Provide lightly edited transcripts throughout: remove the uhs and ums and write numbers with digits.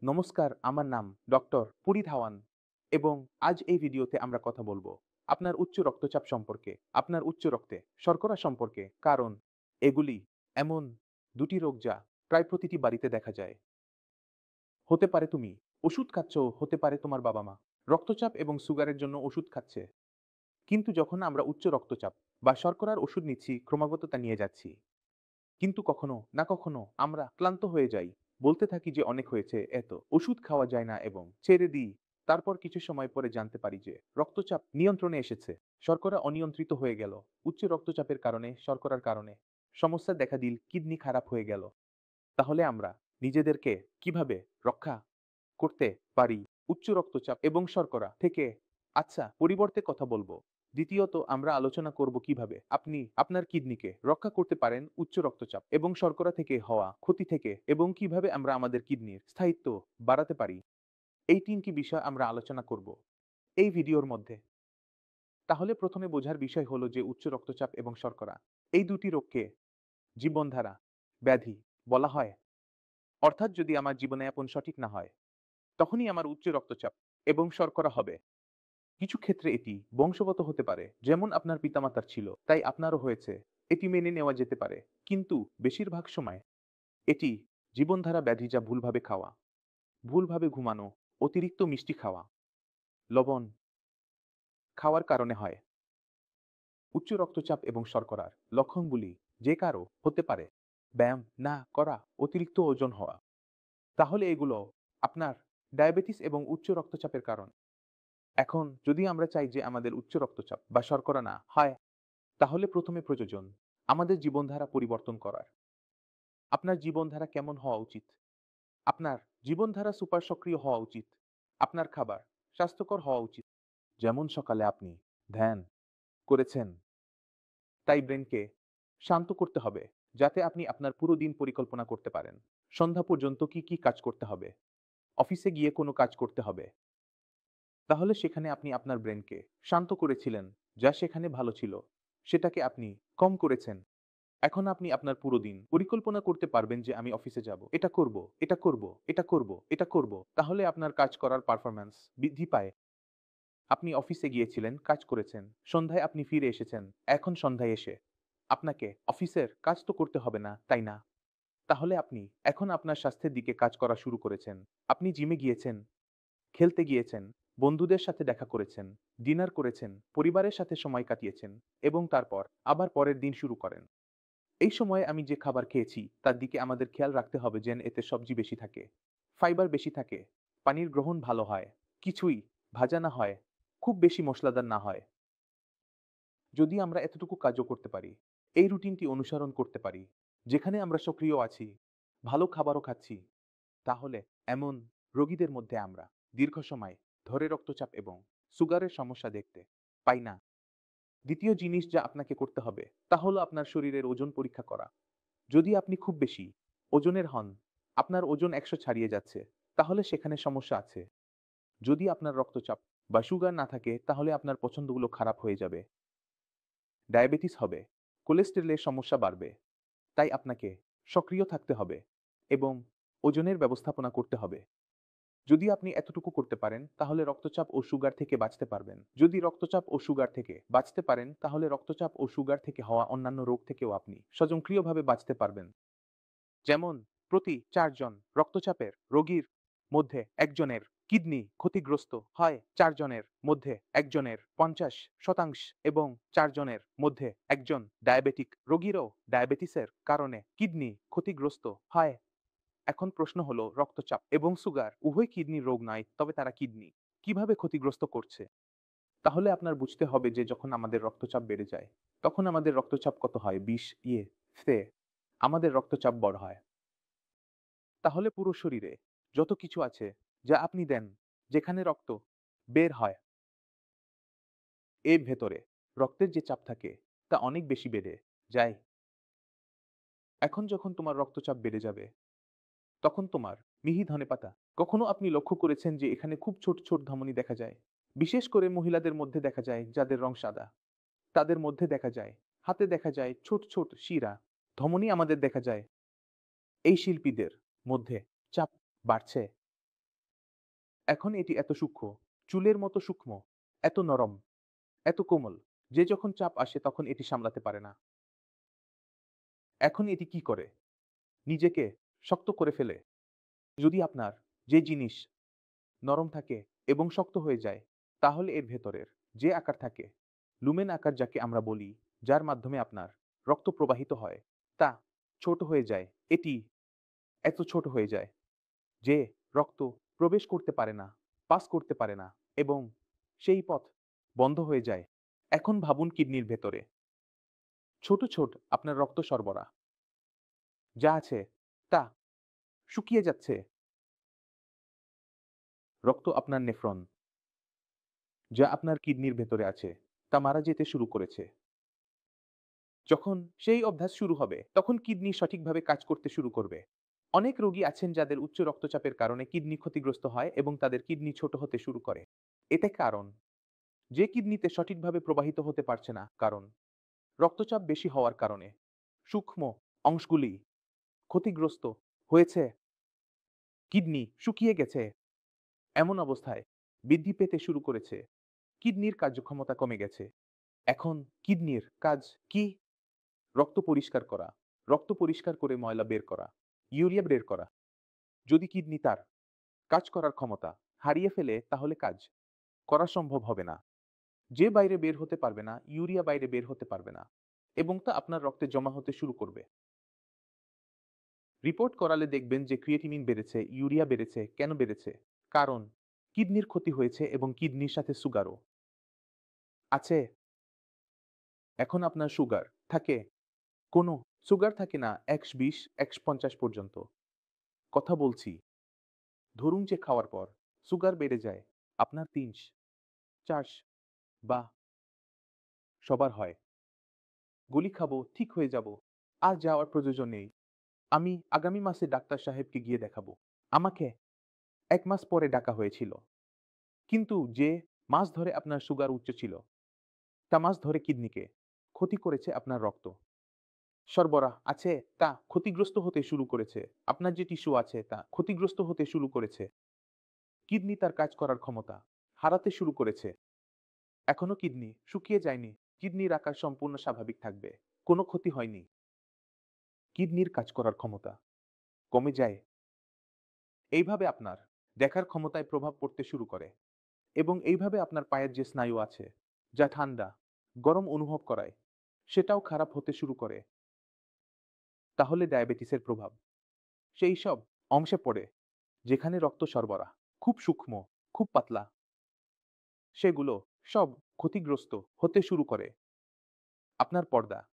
নমস্কার, আমার নাম ডক্টর পুরি ধাওয়ান এবং আজ এই ভিডিওতে আমরা কথা বলবো আপনার উচ্চ রক্তচাপ সম্পর্কে, আপনার উচ্চ রক্তে শর্করা সম্পর্কে। কারণ এগুলি এমন দুটি রোগ যা প্রায় প্রতিটি বাড়িতে দেখা যায়। হতে পারে তুমি ওষুধ খাচ্ছ, হতে পারে তোমার বাবা-মা রক্তচাপ এবং সুগারের জন্য ওষুধ খাচ্ছে। কিন্তু যখন আমরা উচ্চ রক্তচাপ বা শর্করার ওষুধ নিচ্ছি, ক্রমাগত তা নিয়ে যাচ্ছি। কিন্তু কখনো না কখনো আমরা ক্লান্ত হয়ে যাই। বলতে থাকি যে অনেক হয়েছে, এত ওষুধ খাওয়া যায় না এবং ছেড়ে দিই। তারপর কিছু সময় পরে জানতে পারি যে রক্তচাপ নিয়ন্ত্রণে এসেছে। শর্করা অনিয়ন্ত্রিত হয়ে গেল। উচ্চ রক্তচাপের কারণে, শর্করার কারণে সমস্যা দেখা দিল, কিডনি খারাপ হয়ে গেল। তাহলে আমরা নিজেদেরকে কিভাবে রক্ষা করতে পারি উচ্চ রক্তচাপ এবং শর্করা থেকে? আচ্ছা, পরিবর্তে কথা বলবো। দ্বিতীয়ত আমরা আলোচনা করব কিভাবে আপনি আপনার কিডনিকে রক্ষা করতে পারেন উচ্চ রক্তচাপ এবং শর্করা থেকে হওয়া ক্ষতি থেকে, এবং কিভাবে আমরা আমাদের কিডনির স্থায়িত্ব বাড়াতে পারি। এই তিনটি বিষয় আমরা আলোচনা করব এই ভিডিওর মধ্যে। তাহলে প্রথমে বোঝার বিষয় হলো যে উচ্চ রক্তচাপ এবং শর্করা এই দুটি রোগকে জীবনধারা ব্যাধি বলা হয়। অর্থাৎ যদি আমার জীবনযাপন সঠিক না হয়, তখনই আমার উচ্চ রক্তচাপ এবং শর্করা হবে। কিছু ক্ষেত্রে এটি বংশগত হতে পারে, যেমন আপনার পিতামাতার ছিল, তাই আপনারও হয়েছে। এটি মেনে নেওয়া যেতে পারে। কিন্তু বেশিরভাগ সময় এটি জীবনধারা ব্যাধি, যা ভুলভাবে খাওয়া, ভুলভাবে ঘুমানো, অতিরিক্ত মিষ্টি খাওয়া, লবণ খাওয়ার কারণে হয়। উচ্চ রক্তচাপ এবং শর্করার লক্ষণগুলি যে কারো হতে পারে: ব্যায়াম না করা, অতিরিক্ত ওজন হওয়া। তাহলে এগুলো আপনার ডায়াবেটিস এবং উচ্চ রক্তচাপের কারণ। এখন যদি আমরা চাই যে আমাদের উচ্চ রক্তচাপ বা শর্করা না হয়, তাহলে প্রথমে প্রয়োজন আমাদের জীবনধারা পরিবর্তন করার। আপনার জীবনধারা কেমন হওয়া উচিত? আপনার জীবনধারা সুপার সক্রিয় হওয়া উচিত। আপনার খাবার স্বাস্থ্যকর হওয়া উচিত। যেমন সকালে আপনি ধ্যান করেছেন, তাই ব্রেনকে শান্ত করতে হবে, যাতে আপনি আপনার পুরো দিন পরিকল্পনা করতে পারেন। সন্ধ্যা পর্যন্ত কি কি কাজ করতে হবে, অফিসে গিয়ে কোনো কাজ করতে হবে, তাহলে সেখানে আপনি আপনার ব্রেনকে শান্ত করেছিলেন। যা সেখানে ভালো ছিল সেটাকে আপনি কম করেছেন। এখন আপনি আপনার পুরো দিন পরিকল্পনা করতে পারবেন যে আমি অফিসে যাব, এটা করব, এটা করব, এটা করব, এটা করব। তাহলে আপনার কাজ করার পারফরম্যান্স বৃদ্ধি পায়। আপনি অফিসে গিয়েছিলেন, কাজ করেছেন, সন্ধ্যায় আপনি ফিরে এসেছেন। এখন সন্ধ্যায় এসে আপনাকে অফিসের কাজ তো করতে হবে না, তাই না? তাহলে আপনি এখন আপনার স্বাস্থ্যের দিকে কাজ করা শুরু করেছেন। আপনি জিমে গিয়েছেন, খেলতে গিয়েছেন, বন্ধুদের সাথে দেখা করেছেন, ডিনার করেছেন, পরিবারের সাথে সময় কাটিয়েছেন এবং তারপর আবার পরের দিন শুরু করেন। এই সময়ে আমি যে খাবার খেয়েছি তার দিকে আমাদের খেয়াল রাখতে হবে যেন এতে সবজি বেশি থাকে, ফাইবার বেশি থাকে, পানির গ্রহণ ভালো হয়, কিছুই ভাজা না হয়, খুব বেশি মশলাদার না হয়। যদি আমরা এতটুকু কাজও করতে পারি, এই রুটিনটি অনুসরণ করতে পারি, যেখানে আমরা সক্রিয় আছি, ভালো খাবারও খাচ্ছি, তাহলে এমন রোগীদের মধ্যে আমরা দীর্ঘ সময় ধরে রক্তচাপ এবং সুগারের সমস্যা দেখতে পাই না। দ্বিতীয় জিনিস যা আপনাকে করতে হবে তা হলো আপনার শরীরের ওজন পরীক্ষা করা। যদি আপনি খুব বেশি ওজনের হন, আপনার ওজন ১০০ ছাড়িয়ে যাচ্ছে, তাহলে সেখানে সমস্যা আছে। যদি আপনার রক্তচাপ বা সুগার না থাকে, তাহলে আপনার পছন্দগুলো খারাপ হয়ে যাবে। ডায়াবেটিস হবে, কোলেস্টেরলের সমস্যা বাড়বে। তাই আপনাকে সক্রিয় থাকতে হবে এবং ওজনের ব্যবস্থাপনা করতে হবে। যদি আপনি এতটুকু করতে পারেন, তাহলে রক্তচাপ ও সুগার থেকে বাঁচতে পারবেন। যদি রক্তচাপ ও সুগার থেকে বাঁচতে পারেন, তাহলে রক্তচাপ ও সুগার থেকে হওয়া অন্যান্য রোগ থেকেও আপনি স্বয়ংক্রিয়ভাবে বাঁচতে পারবেন। যেমন প্রতি ৪ জন রক্তচাপের রোগীর মধ্যে একজনের কিডনি ক্ষতিগ্রস্ত হয়, ৪ জনের মধ্যে একজনের ৫০% এবং ৪ জনের মধ্যে একজন ডায়াবেটিক রোগীরও ডায়াবেটিসের কারণে কিডনি ক্ষতিগ্রস্ত হয়। এখন প্রশ্ন হলো, রক্তচাপ এবং সুগার উভয় কিডনির রোগ নয়, তবে তারা কিডনি কিভাবে ক্ষতিগ্রস্ত করছে? তাহলে আপনার বুঝতে হবে যে যখন আমাদের রক্তচাপ বেড়ে যায়, তখন আমাদের রক্তচাপ কত হয়? ২০ তে আমাদের রক্তচাপ বড় হয়। তাহলে পুরো শরীরে যত কিছু আছে যা আপনি দেন, যেখানে রক্ত বের হয়, এর ভেতরে রক্তের যে চাপ থাকে তা অনেক বেশি বেড়ে যায়। এখন যখন তোমার রক্তচাপ বেড়ে যাবে, তখন তোমার মিহি ধনেপাতা, কখনো আপনি লক্ষ্য করেছেন যে এখানে খুব ছোট ছোট ধমনী দেখা যায়? বিশেষ করে মহিলাদের মধ্যে দেখা যায় যাদের রং সাদা। তাদের মধ্যে দেখা যায়, হাতে দেখা যায় ছোট ছোট শিরা, ধমনী আমাদের দেখা যায়। এই শিল্পীদের মধ্যে চাপ বাড়ছে। এখন এটি এত সূক্ষ্ম, চুলের মতো সূক্ষ্ম, এত নরম, এত কোমল যে যখন চাপ আসে তখন এটি সামলাতে পারে না। এখন এটি কি করে? নিজেকে শক্ত করে ফেলে। যদি আপনার যে জিনিস নরম থাকে এবং শক্ত হয়ে যায়, তাহলে এর ভেতরের যে আকার থাকে, লুমেন আকার যাকে আমরা বলি, যার মাধ্যমে আপনার রক্ত প্রবাহিত হয়, তা ছোট হয়ে যায়। এটি এত ছোট হয়ে যায় যে রক্ত প্রবেশ করতে পারে না, পাস করতে পারে না এবং সেই পথ বন্ধ হয়ে যায়। এখন ভাবুন কিডনির ভেতরে ছোট আপনার রক্ত সরবরাহ যা আছে তা শুকিয়ে যাচ্ছে। রক্ত আপনার নেফ্রন যা আপনার কিডনির ভেতরে আছে তা মারা যেতে শুরু করেছে। যখন সেই অভ্যাস শুরু হবে তখন কিডনি সঠিকভাবে কাজ করতে শুরু করবে। অনেক রোগী আছেন যাদের উচ্চ রক্তচাপের কারণে কিডনি ক্ষতিগ্রস্ত হয় এবং তাদের কিডনি ছোট হতে শুরু করে। এতে কারণ যে কিডনিতে সঠিকভাবে প্রবাহিত হতে পারছে না, কারণ রক্তচাপ বেশি হওয়ার কারণে সূক্ষ্ম অংশগুলি ক্ষতিগ্রস্ত হয়েছে, কিডনি শুকিয়ে গেছে। এমন অবস্থায় বৃদ্ধি পেতে শুরু করেছে, কিডনির কার্যক্ষমতা কমে গেছে। এখন কিডনির কাজ কি? রক্ত পরিষ্কার করা, রক্ত পরিষ্কার করে ময়লা বের করা, ইউরিয়া বের করা। যদি কিডনি তার কাজ করার ক্ষমতা হারিয়ে ফেলে তাহলে কাজ করা সম্ভব হবে না। যে বাইরে বের হতে পারবে না, ইউরিয়া বাইরে বের হতে পারবে না এবং তা আপনার রক্তে জমা হতে শুরু করবে। রিপোর্ট করালে দেখবেন যে ক্রিয়েটিনিন বেড়েছে, ইউরিয়া বেড়েছে। কেন বেড়েছে? কারণ কিডনির ক্ষতি হয়েছে এবং কিডনির সাথে সুগারও আছে। এখন আপনার সুগার থাকে, কোনো সুগার থাকে না ১২০, ১৫০ পর্যন্ত। কথা বলছি, ধরুন যে খাওয়ার পর সুগার বেড়ে যায়, আপনার ৩০, ৪ বা সবার হয়। গুলি খাবো, ঠিক হয়ে যাব। আর যাওয়ার প্রয়োজন নেই। আমি আগামী মাসে ডাক্তার সাহেবকে গিয়ে দেখাবো। আমাকে ১ মাস পরে ডাকা হয়েছিল। কিন্তু যে মাস ধরে আপনার সুগার উচ্চ ছিল, তা মাস ধরে কিডনিকে ক্ষতি করেছে, আপনার রক্ত সরবরাহ আছে তা ক্ষতিগ্রস্ত হতে শুরু করেছে। আপনার যে টিস্যু আছে তা ক্ষতিগ্রস্ত হতে শুরু করেছে। কিডনি তার কাজ করার ক্ষমতা হারাতে শুরু করেছে। এখনো কিডনি শুকিয়ে যায়নি। কিডনির আকার সম্পূর্ণ স্বাভাবিক থাকবে। কোনো ক্ষতি হয়নি। কিডনির কাজ করার ক্ষমতা কমে যায়। এইভাবে আপনার দেখার ক্ষমতায় প্রভাব পড়তে শুরু করে এবং এইভাবে আপনার পায়ের যে স্নায়ু আছে, যা ঠান্ডা, গরম অনুভব করায়, সেটাও খারাপ হতে শুরু করে। তাহলে ডায়াবেটিসের প্রভাব সেই সব অংশে পড়ে যেখানে রক্ত সরবরাহ খুব সূক্ষ্ম, খুব পাতলা, সেগুলো সব ক্ষতিগ্রস্ত হতে শুরু করে। আপনার পর্দা,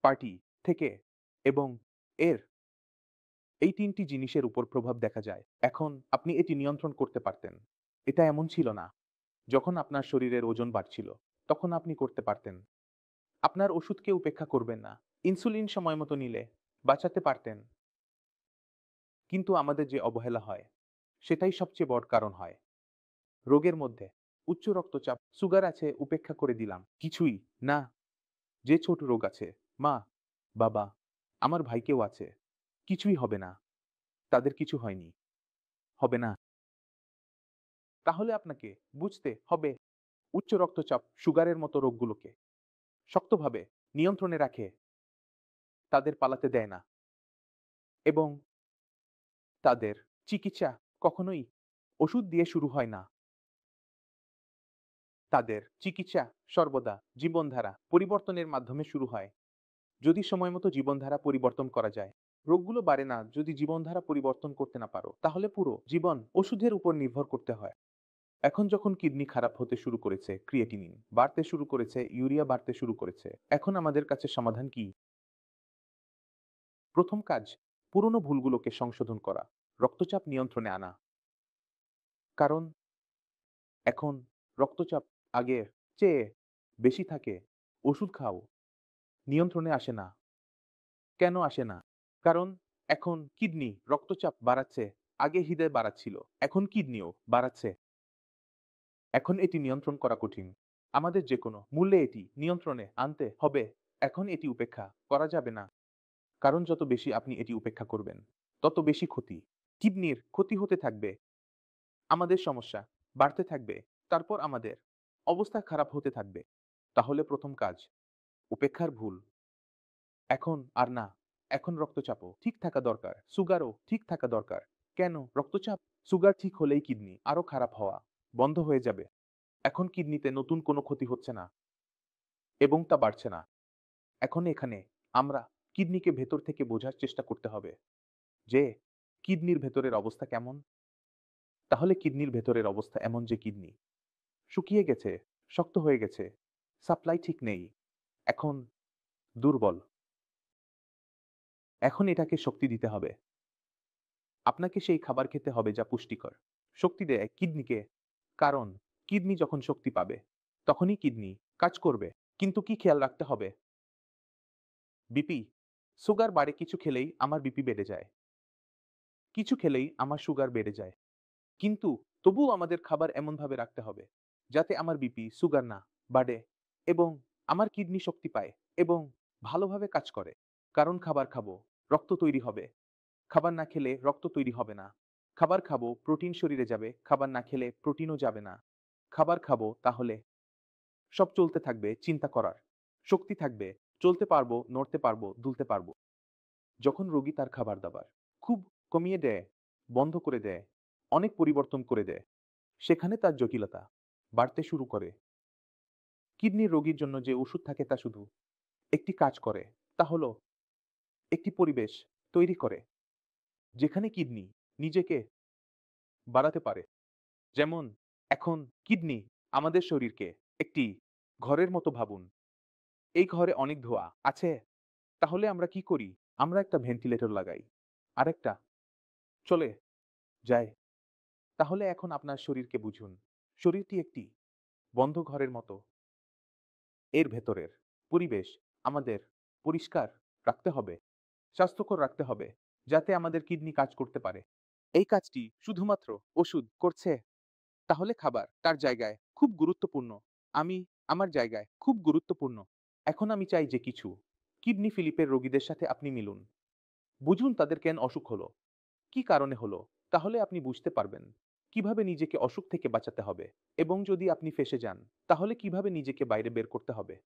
পার্টি থেকে এবং এর এই ৩ টি জিনিসের উপর প্রভাব দেখা যায়। এখন আপনি এটি নিয়ন্ত্রণ করতে পারতেন। এটা এমন ছিল না। যখন আপনার শরীরের ওজন বাড়ছিল, তখন আপনি করতে পারতেন। আপনার ওষুধকে উপেক্ষা করবেন না। ইনসুলিন সময় মতো নিলে বাঁচাতে পারতেন। কিন্তু আমাদের যে অবহেলা হয়, সেটাই সবচেয়ে বড় কারণ হয়। রোগের মধ্যে উচ্চ রক্তচাপ, সুগার আছে, উপেক্ষা করে দিলাম। কিছুই না। যে ছোট রোগ আছে, মা, বাবা, আমার ভাইকেও আছে। কিছুই হবে না। তাদের কিছু হয়নি। হবে না। তাহলে আপনাকে বুঝতে হবে উচ্চ রক্তচাপ সুগারের মতো রোগগুলোকে শক্তভাবে নিয়ন্ত্রণে রাখে, তাদের পালাতে দেয় না এবং তাদের চিকিৎসা কখনোই ওষুধ দিয়ে শুরু হয় না। তাদের চিকিৎসা সর্বদা জীবনধারা পরিবর্তনের মাধ্যমে শুরু হয়। যদি সময়মতো জীবনধারা পরিবর্তন করা যায়, রোগগুলো বাড়ে না। যদি জীবনধারা পরিবর্তন করতে না পারো, তাহলে পুরো জীবন ওষুধের উপর নির্ভর করতে হয়। এখন যখন কিডনি খারাপ হতে শুরু করেছে, ক্রিয়েটিনিন বাড়তে শুরু করেছে, ইউরিয়া বাড়তে শুরু করেছে, এখন আমাদের কাছে সমাধান কি? প্রথম কাজ, পুরনো ভুলগুলোকে সংশোধন করা, রক্তচাপ নিয়ন্ত্রণে আনা। কারণ এখন রক্তচাপ আগের চেয়ে বেশি থাকে। ওষুধ খাও, নিয়ন্ত্রণে আসে না। কেন আসে না? কারণ এখন কিডনি রক্তচাপ বাড়াচ্ছে। আগে হৃদয় বাড়াচ্ছিল, এখন কিডনিও বাড়াচ্ছে। এখন এটি নিয়ন্ত্রণ করা কঠিন। আমাদের যেকোনো মূল্যে এটি নিয়ন্ত্রণে আনতে হবে। এখন এটি উপেক্ষা করা যাবে না। কারণ যত বেশি আপনি এটি উপেক্ষা করবেন, তত বেশি ক্ষতি। কিডনির ক্ষতি হতে থাকবে। আমাদের সমস্যা বাড়তে থাকবে। তারপর আমাদের অবস্থা খারাপ হতে থাকবে। তাহলে প্রথম কাজ উপেক্ষার ভুল। এখন আর না। এখন রক্তচাপও ঠিক থাকা দরকার। সুগারও ঠিক থাকা দরকার। কেন? রক্তচাপ, সুগার ঠিক হলেই কিডনি আরো খারাপ হওয়া বন্ধ হয়ে যাবে। এখন কিডনিতে নতুন কোনো ক্ষতি হচ্ছে না এবং তা বাড়ছে না। এখন এখানে আমরা কিডনিকে ভেতর থেকে বোঝার চেষ্টা করতে হবে যে কিডনির ভেতরের অবস্থা কেমন? তাহলে কিডনির ভেতরের অবস্থা এমন যে কিডনি শুকিয়ে গেছে, শক্ত হয়ে গেছে, সাপ্লাই ঠিক নেই। এখন দুর্বল। এখন এটাকে শক্তি দিতে হবে। আপনাকে সেই খাবার খেতে হবে যা পুষ্টিকর। শক্তি দেয় কিডনিকে। কারণ কিডনি যখন শক্তি পাবে, তখনই কিডনি কাজ করবে। কিন্তু কি খেয়াল রাখতে হবে? বিপি, সুগার বাড়ে কিছু খেলেই আমার বিপি বেড়ে যায়। কিছু খেলেই আমার সুগার বেড়ে যায়। কিন্তু তবুও আমাদের খাবার এমনভাবে রাখতে হবে, যাতে আমার বিপি, সুগার না বাড়ে এবং আমার কিডনি শক্তি পায় এবং ভালোভাবে কাজ করে। কারণ খাবার খাবো, রক্ত তৈরি হবে। খাবার না খেলে রক্ত তৈরি হবে না। খাবার খাবো, প্রোটিন শরীরে যাবে। খাবার না খেলে প্রোটিনও যাবে না। খাবার খাবো, তাহলে সব চলতে থাকবে চিন্তা করার। শক্তি থাকবে, চলতে পারবো, নড়তে পারবো, দুলতে পারবো। যখন রোগী তার খাবার-দাবার খুব কমিয়ে দেয়, বন্ধ করে দেয়, অনেক পরিবর্তন করে দেয়, সেখানে তার জটিলতা বাড়তে শুরু করে। কিডনির রোগীর জন্য যে ওষুধ থাকে তা শুধু একটি কাজ করে। তা হলো একটি পরিবেশ তৈরি করে, যেখানে কিডনি নিজেকে বাড়াতে পারে। যেমন এখন কিডনি আমাদের শরীরকে একটি ঘরের মতো ভাবুন। এই ঘরে অনেক ধোঁয়া আছে। তাহলে আমরা কি করি? আমরা একটা ভেন্টিলেটর লাগাই। আরেকটা চলে যায়। তাহলে এখন আপনার শরীরকে বুঝুন। শরীরটি একটি বন্ধ ঘরের মতো। এর ভেতরের পরিবেশ আমাদের পরিষ্কার রাখতে হবে, স্বাস্থ্যকর রাখতে হবে, যাতে আমাদের কিডনি কাজ করতে পারে। এই কাজটি শুধুমাত্র ওষুধ করছে। তাহলে খাবার তার জায়গায় খুব গুরুত্বপূর্ণ। আমি আমার জায়গায় খুব গুরুত্বপূর্ণ। এখন আমি চাই যে কিছু কিডনি ফিলিপের রোগীদের সাথে আপনি মিলুন। বুঝুন তাদের কেন অসুখ হলো, কি কারণে হলো। তাহলে আপনি বুঝতে পারবেন কিভাবে নিজেকে অসুখ থেকে বাঁচাতে হবে এবং যদি আপনি ফেঁসে যান, তাহলে কিভাবে নিজেকে বাইরে বের করতে হবে।